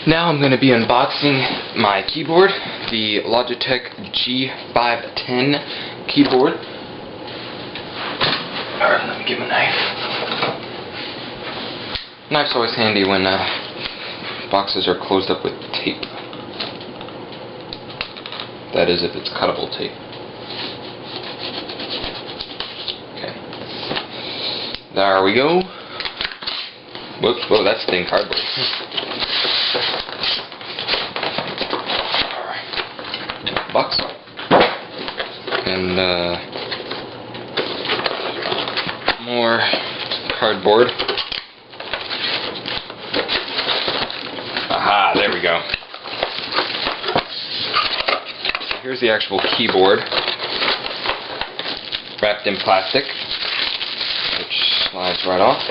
Now I'm going to be unboxing my keyboard, the Logitech G510 keyboard. Alright, let me get my knife. Knife's always handy when boxes are closed up with tape. That is, if it's cuttable tape. Okay. There we go. Whoops, whoa, that's thin cardboard. Alright. Box. And more cardboard. Aha, there we go. Here's the actual keyboard, wrapped in plastic, which slides right off.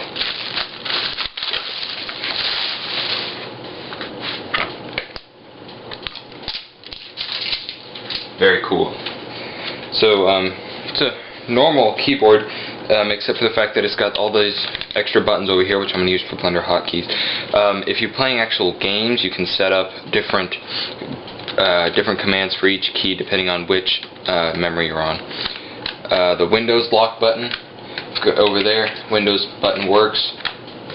Very cool. So, it's a normal keyboard, except for the fact that it's got all these extra buttons over here, which I'm going to use for Blender hotkeys. If you're playing actual games, you can set up different commands for each key depending on which memory you're on. The Windows lock button, go over there. Windows button works.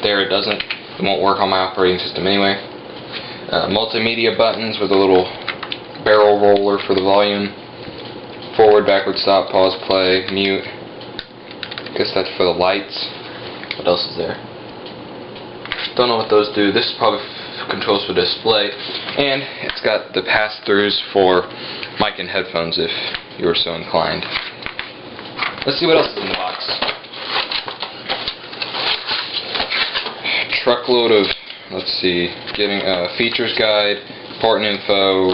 There it doesn't. It won't work on my operating system anyway. Multimedia buttons with a little barrel roller for the volume. Forward, backward, stop, pause, play, mute. I guess that's for the lights. What else is there? Don't know what those do. This is probably controls for display, and it's got the pass-throughs for mic and headphones if you were so inclined. Let's see what else is in the box. Truckload of, let's see, giving a features guide, important info,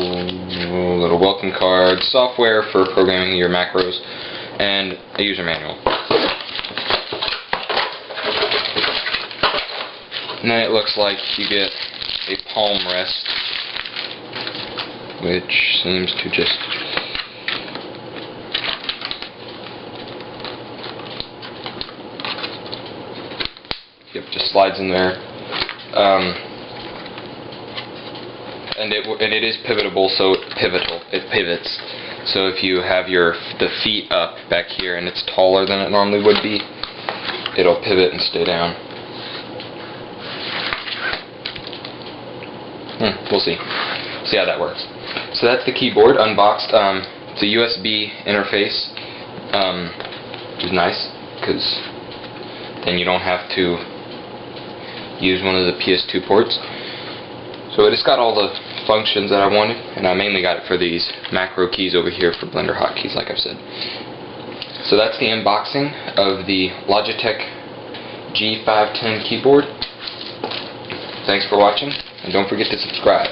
little welcome card, software for programming your macros, and a user manual. And then it looks like you get a palm rest, which seems to just slides in there, and it is pivotable, so it pivots. So if you have the feet up back here and it's taller than it normally would be, it'll pivot and stay down. We'll see how that works. So that's the keyboard unboxed. It's a USB interface, which is nice because then you don't have to use one of the PS2 ports. So it's got all the functions that I wanted, and I mainly got it for these macro keys over here for Blender hotkeys, like I've said. So that's the unboxing of the Logitech G510 keyboard. Thanks for watching, and don't forget to subscribe.